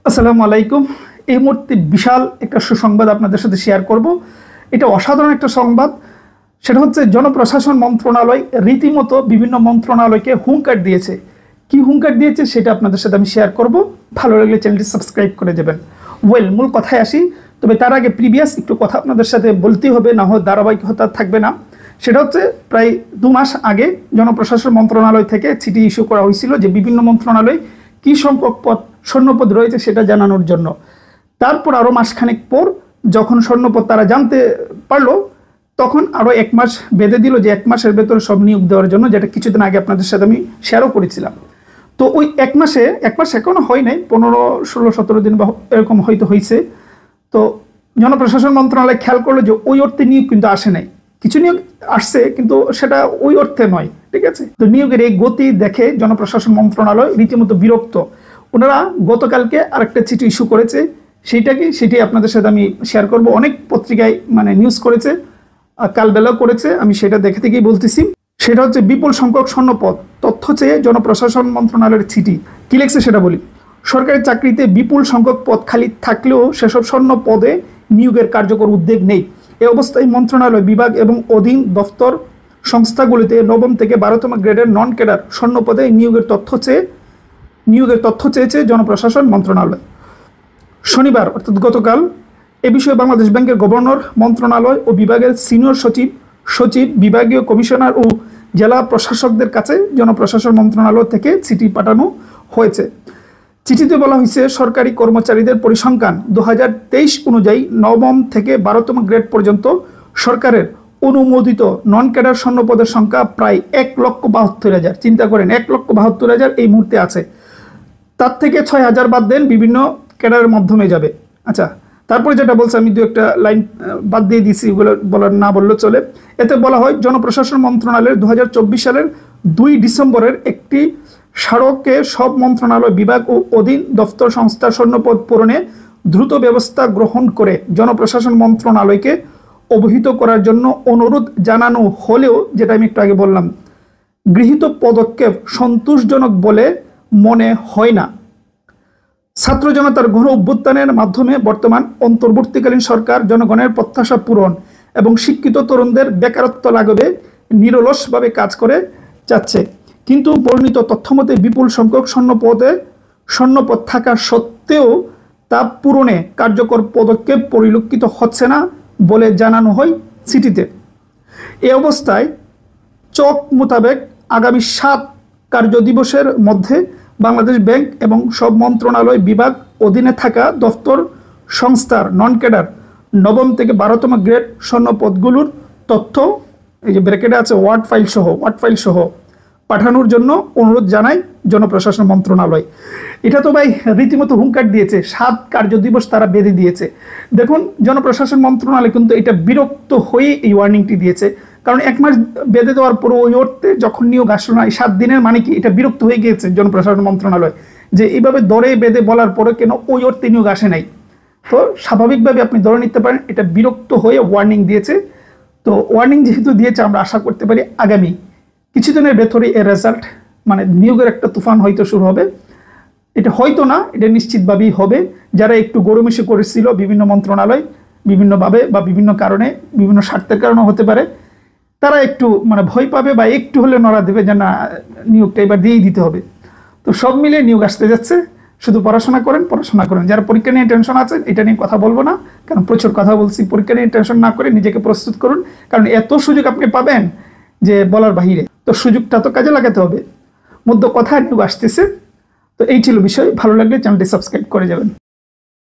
আসসালামু আলাইকুম। এই মুহূর্তে বিশাল একটা সুসংবাদ আপনাদের সাথে শেয়ার করব। এটা অসাধারণ একটা সংবাদ। সেটা হচ্ছে জনপ্রশাসন মন্ত্রণালয় রীতিমতো বিভিন্ন মন্ত্রণালয়কে হুঙ্কার দিয়েছে। কি হুঙ্কার দিয়েছে সেটা আপনাদের সাথে আমি শেয়ার করব। ভালো লাগলে চ্যানেলটি সাবস্ক্রাইব করে যাবেন। মূল কথায় আসি, তবে তার আগে প্রিভিয়াস একটু কথা আপনাদের সাথে বলতেই হবে, না হয় ধারাবাহিকতা থাকবে না। সেটা হচ্ছে প্রায় 2 মাস আগে জনপ্রশাসন মন্ত্রণালয় থেকে চিঠি ইস্যু করা হয়েছিল যে বিভিন্ন মন্ত্রণালয় কী সংখ্যক পদ স্বর্ণপদ রয়েছে সেটা জানানোর জন্য। তারপর আরও মাসখানেক পর যখন স্বর্ণপদ তারা জানতে পারলো, তখন আরও 1 মাস বেঁধে দিল যে 1 মাসের ভেতরে সব নিয়োগ দেওয়ার জন্য, যেটা কিছুদিন আগে আপনাদের সাথে আমি শেয়ারও করেছিলাম। তো ওই 1 মাস এখনও হয় নাই, 15, 16, 17 দিন বা এরকম হয়তো হয়েছে। তো জনপ্রশাসন মন্ত্রণালয় খেয়াল করলো যে ওই অর্থে নিয়োগ কিন্তু আসে নাই, কিছু নিয়োগ আসছে কিন্তু সেটা ওই অর্থে নয়। ঠিক আছে, তো নিয়োগের এই গতি দেখে জনপ্রশাসন মন্ত্রণালয় রীতিমতো বিরক্ত। ওনারা গতকালকে আরেকটা চিঠি ইস্যু করেছে। সেটি আপনাদের সাথে আমি শেয়ার করব। অনেক পত্রিকায় নিউজ করেছে, কালবেলাও করেছে, আমি সেটা দেখে থেকেই বলতেছি। সেটা হচ্ছে বিপুল সংখ্যক স্বর্ণপদ তথ্য চেয়ে জনপ্রশাসন মন্ত্রণালয়ের চিঠি। কি লিখছে সেটা বলি। সরকারি চাকরিতে বিপুল সংখ্যক পদ খালি থাকলেও সেসব স্বর্ণ পদে নিয়োগের কার্যকর উদ্যোগ নেই। এ অবস্থায় মন্ত্রণালয়, বিভাগ এবং অধীন দফতর সংস্থাগুলিতে 9ম থেকে 12তম গ্রেডের নন ক্যাডার স্বর্ণপদে নিয়োগের তথ্য চেয়েছে জনপ্রশাসন মন্ত্রণালয়। শনিবার অর্থাৎ গতকাল এ বিষয়ে বাংলাদেশ ব্যাংকের গভর্নর, মন্ত্রণালয় ও বিভাগের সিনিয়র সচিব, বিভাগীয় কমিশনার ও জেলা প্রশাসকদের কাছে জনপ্রশাসন মন্ত্রণালয় থেকে চিঠি পাঠানো হয়েছে। চিঠিতে বলা হয়েছে, সরকারি কর্মচারীদের পরিসংখ্যান 2023 অনুযায়ী 9ম থেকে 12তম গ্রেড পর্যন্ত সরকারের অনুমোদিত নন ক্যাডার স্বর্ণপদের সংখ্যা প্রায় 1,72,000। চিন্তা করেন, 1,72,000 এই মুহূর্তে আছে। তার থেকে 6,000 বাদ দেন, বিভিন্ন ক্যাডারের মাধ্যমে যাবে। আচ্ছা, তারপরে যেটা বলছে আমি 2-1টা লাইন বাদ দিয়ে দিয়েছি, ওগুলো না বললেও চলে। এতে বলা হয়, জনপ্রশাসন মন্ত্রণালয়ের 2024 সালের 2 ডিসেম্বরের একটি স্মারকে সব মন্ত্রণালয়, বিভাগ ও অধীন দফতর সংস্থার স্বর্ণপদ পূরণে দ্রুত ব্যবস্থা গ্রহণ করে জনপ্রশাসন মন্ত্রণালয়কে অবহিত করার জন্য অনুরোধ জানানো হলেও, যেটা আমি একটু আগে বললাম, গৃহীত পদক্ষেপ সন্তোষজনক বলে মনে হয় না। ছাত্র জনতার গণ অভ্যুত্থানের মাধ্যমে বর্তমান অন্তর্বর্তীকালীন সরকার জনগণের প্রত্যাশা পূরণ এবং শিক্ষিত তরুণদের বেকারত্ব লাঘবে নিরলসভাবে কাজ করে যাচ্ছে। কিন্তু বর্ণিত তথ্যমতে বিপুল সংখ্যক স্বর্ণপদ থাকা সত্ত্বেও তা পূরণে কার্যকর পদক্ষেপ পরিলক্ষিত হচ্ছে না বলে জানানো হয় চিঠিতে। এ অবস্থায় চক মোতাবেক আগামী 7 কার্যদিবসের মধ্যে বাংলাদেশ ব্যাংক এবং সব মন্ত্রণালয়, বিভাগ অধীনে থাকা দফতর সংস্থার নন ক্যাডার 9ম থেকে 12তম গ্রেড স্বর্ণপদগুলোর তথ্য, এই যে ব্র্যাকেটে আছে ওয়ার্ড ফাইল সহ পাঠানোর জন্য অনুরোধ জানায় জনপ্রশাসন মন্ত্রণালয়। এটা তো ভাই রীতিমতো হুঙ্কার দিয়েছে, 7 কার্যদিবস তারা বেঁধে দিয়েছে। দেখুন, জনপ্রশাসন মন্ত্রণালয় কিন্তু এটা বিরক্ত হয়ে এই ওয়ার্নিংটি দিয়েছে। কারণ 1 মাস বেঁধে দেওয়ার পর ওই অর্থে যখন নিয়োগ আসলো না, এই 7 দিনের মানে কি, এটা বিরক্ত হয়ে গিয়েছে জনপ্রশাসন মন্ত্রণালয় যে এইভাবে দরে বেঁধে বলার পরে কেন ওই অর্থে নিয়োগ আসে নাই। তো স্বাভাবিকভাবে আপনি ধরে নিতে পারেন এটা বিরক্ত হয়ে ওয়ার্নিং দিয়েছে। তো ওয়ার্নিং যেহেতু দিয়েছে, আমরা আশা করতে পারি আগামী কিছুদিনের ভেতরে এর রেজাল্ট, নিয়োগের একটা তুফান হয়তো শুরু হবে। এটা হয়তো না, এটা নিশ্চিতভাবেই হবে। যারা একটু গরমিশে করেছিল বিভিন্ন মন্ত্রণালয়, বিভিন্নভাবে বা বিভিন্ন কারণে, বিভিন্ন স্বার্থের কারণে হতে পারে, তারা একটু ভয় পাবে বা একটু হলে নড়া দেবে যে না, নিয়োগটা এবার দিয়েই দিতে হবে। তো সব মিলে নিয়োগ আসতে যাচ্ছে। শুধু পড়াশোনা করেন। যারা পরীক্ষা নিয়ে টেনশন আছে, এটা নিয়ে কথা বলবো না, কারণ প্রচুর কথা বলছি। পরীক্ষা নিয়ে টেনশন না করে নিজেকে প্রস্তুত করুন, কারণ এত সুযোগ আপনি পাবেন যে বলার বাহিরে। তো সুযোগটা তো কাজে লাগাতে হবে। মধ্য কথা, নিয়োগ আসতেছে। তো এই ছিল বিষয়। ভালো লাগলে চ্যানেলটি সাবস্ক্রাইব করে যাবেন।